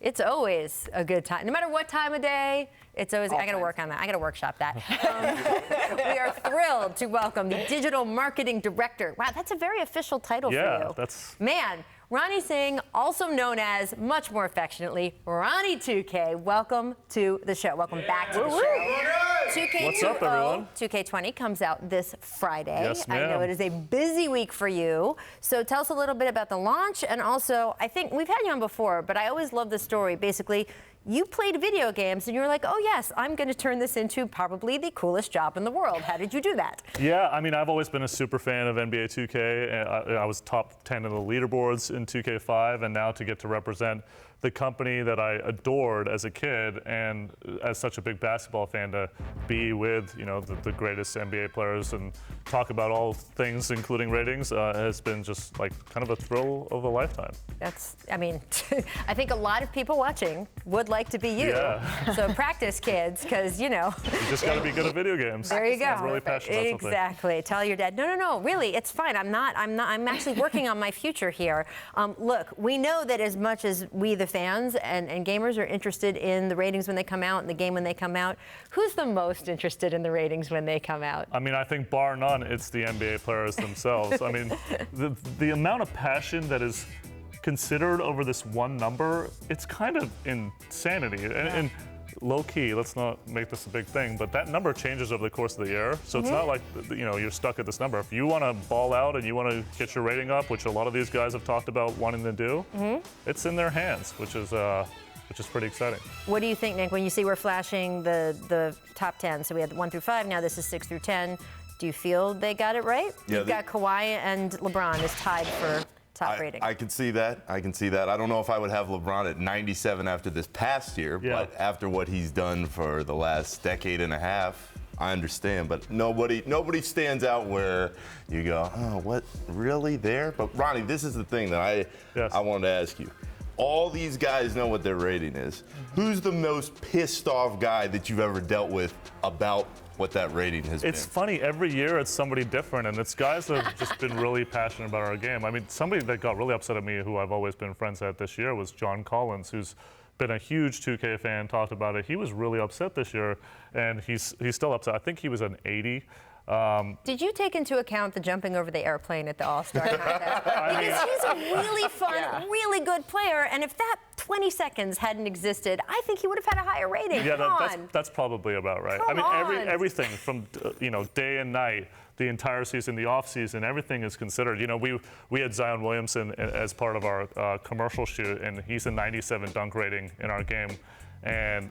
It's always a good time. No matter what time of day, it's always, I got to work on that. I got to workshop that. We are thrilled to welcome the Digital Marketing Director. Wow, that's a very official title for you. Yeah, that's... Man, Ronnie Singh, also known as, much more affectionately, Ronnie 2K. Welcome to the show. Welcome back to the show. 2K20, What's up, everyone? 2K20 comes out this Friday. Yes, I know it is a busy week for you. So tell us a little bit about the launch, and also, I think we've had you on before, but I always love the story. Basically, you played video games, and you were like, oh, yes, I'm going to turn this into probably the coolest job in the world. How did you do that? Yeah, I mean, I've always been a super fan of NBA2K. I was top 10 in the leaderboards in 2K5, and now to get to represent the company that I adored as a kid, and as such a big basketball fan, to be with, you know, the greatest NBA players and talk about all things, including ratings, has been just like kind of a thrill of a lifetime. That's, I mean, I think a lot of people watching would like to be you. Yeah. So practice, kids, because, you know. You just got to be good at video games. There you go. I'm really passionate about something. Exactly. Tell your dad. No, really, it's fine. I'm actually working on my future here. Look, we know that as much as we, the fans and gamers, are interested in the ratings when they come out and the game when they come out, who's the most interested in the ratings when they come out? I mean, I think bar none, it's the NBA players themselves. I mean, the amount of passion that is considered over this one number, it's kind of insanity. And low-key, let's not make this a big thing, but that number changes over the course of the year. So it's not like, you know, you're stuck at this number. If you want to ball out and you want to get your rating up, which a lot of these guys have talked about wanting to do, it's in their hands, which is pretty exciting. What do you think, Nick, when you see we're flashing the top 10? So we had 1 through 5, now this is 6 through 10. Do you feel they got it right? Yeah, You've got Kawhi and LeBron is tied for top rating. I can see that. I don't know if I would have LeBron at 97 after this past year, but after what he's done for the last decade and a half, I understand. But nobody stands out where you go, oh, what, really there? But Ronnie, this is the thing that I wanted to ask you. All these guys know what their rating is. Who's the most pissed off guy that you've ever dealt with about what that rating has been? It's funny, every year it's somebody different, and it's guys that have just been really passionate about our game. I mean, somebody that got really upset at me, who I've always been friends at this year, was John Collins, who's been a huge 2K fan, talked about it. He was really upset this year, and he's still upset. I think he was an 80. Did you take into account the jumping over the airplane at the All-Star contest? Because he's a really fun, really good player, and if that 20 seconds hadn't existed, I think he would have had a higher rating. Yeah, that's probably about right. Come I mean, on. everything from you know, day and night, the entire season, the off season, everything is considered. You know, we had Zion Williamson as part of our commercial shoot, and he's a 97 dunk rating in our game, and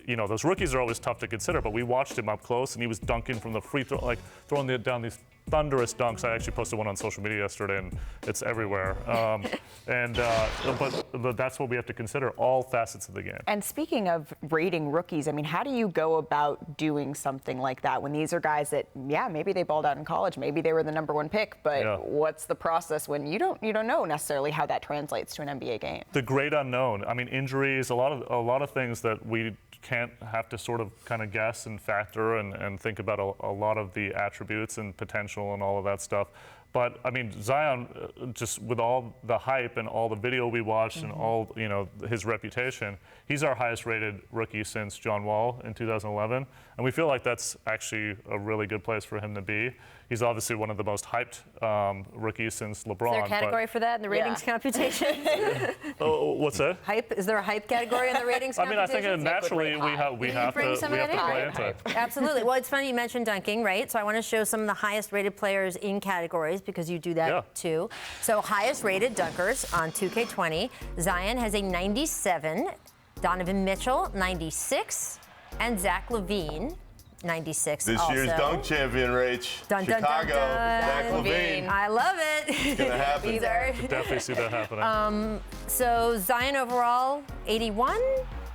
you know, those rookies are always tough to consider, but we watched him up close, and he was dunking from the free throw, like throwing down these thunderous dunks. I actually posted one on social media yesterday, and it's everywhere. But that's what we have to consider, all facets of the game. And speaking of rating rookies, I mean, how do you go about doing something like that when these are guys that, yeah, maybe they balled out in college, maybe they were the #1 pick, but what's the process when you don't know necessarily how that translates to an NBA game? The great unknown. I mean, injuries, a lot of things that we can't have to sort of kind of guess and factor and think about a lot of the attributes and potential and all of that stuff. But I mean, Zion, just with all the hype and all the video we watched and all, you know, his reputation, he's our highest rated rookie since John Wall in 2011. And we feel like that's actually a really good place for him to be. He's obviously one of the most hyped rookies since LeBron. Is there a category for that in the ratings computation? Oh, what's that? Hype? Is there a hype category in the ratings I mean, I computation? think naturally we have to play into it. Absolutely. Well, it's funny you mentioned dunking, right? So I want to show some of the highest rated players in categories because you do that too. So highest rated dunkers on 2K20. Zion has a 97, Donovan Mitchell 96, and Zach LaVine 96 This also. year's dunk champion, Rach. Dun, dun, Chicago, dun, dun. Zach LaVine. I love it. It's gonna happen. These are Definitely see that happening. So Zion overall 81.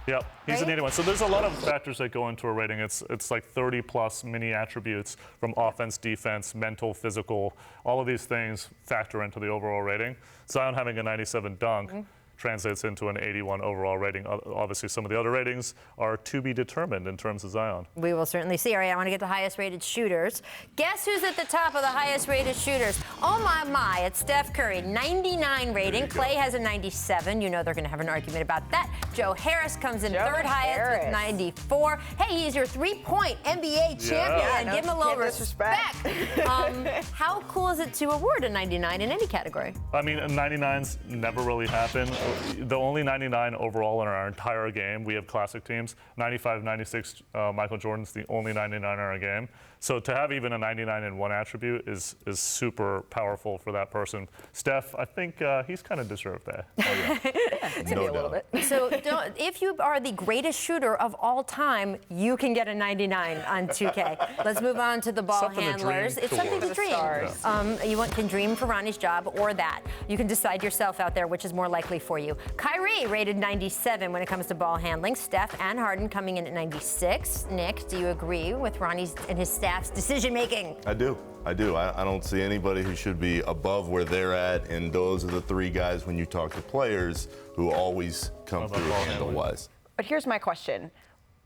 Yep, he's an 81. So there's a lot of factors that go into a rating. It's like 30 plus mini attributes from offense, defense, mental, physical. All of these things factor into the overall rating. Zion having a 97 dunk translates into an 81 overall rating. Obviously, some of the other ratings are to be determined in terms of Zion. We will certainly see. All right, I want to get the highest rated shooters. Guess who's at the top of the highest rated shooters? Oh my, it's Steph Curry, 99 rating. Klay has a 97. You know they're going to have an argument about that. Joe Harris comes in third highest with 94. Hey, he's your three-point NBA champion. Give him a little respect. How cool is it to award a 99 in any category? I mean, 99s never really happen. The only 99 overall in our entire game, we have classic teams. 95, 96, Michael Jordan's the only 99 in our game. So to have even a 99 in one attribute is super powerful for that person. Steph, I think he's kind of deserved that. No doubt. So if you are the greatest shooter of all time, you can get a 99 on 2K. Let's move on to the ball handlers. It's something to dream. You can dream for Ronnie's job or that. You can decide yourself out there which is more likely for you. Kyrie rated 97 when it comes to ball handling. Steph and Harden coming in at 96. Nick, do you agree with Ronnie's and his staff's decision making? I do. I don't see anybody who should be above where they're at, and those are the three guys when you talk to players who always come through handle-wise. But here's my question.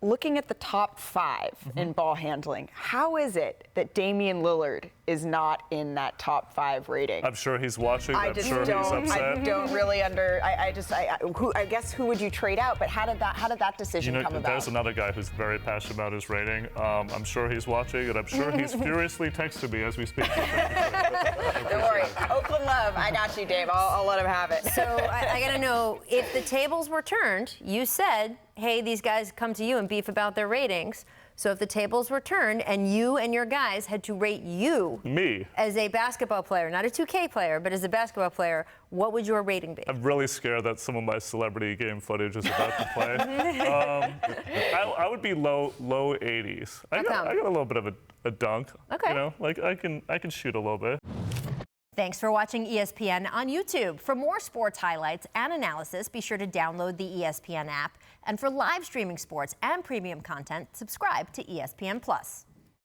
Looking at the top 5 in ball handling, how is it that Damian Lillard is not in that top 5 rating? I'm sure he's watching. I'm sure he's upset. I don't really I guess who would you trade out? But how did that decision come about? There's another guy who's very passionate about his rating. I'm sure he's watching, and I'm sure he's furiously texting me as we speak. Don't worry, Oakland love. I got you, Dave. I'll let him have it. So I got to know, if the tables were turned, you said, hey, these guys come to you and beef about their ratings. So if the tables were turned and you and your guys had to rate you as a basketball player, not a 2K player, but as a basketball player, what would your rating be? I'm really scared that some of my celebrity game footage is about to play. I would be low 80s. I got a little bit of a dunk. Okay. You know, like I can shoot a little bit. Thanks for watching ESPN on YouTube. For more sports highlights and analysis, be sure to download the ESPN app. And for live streaming sports and premium content, subscribe to ESPN+.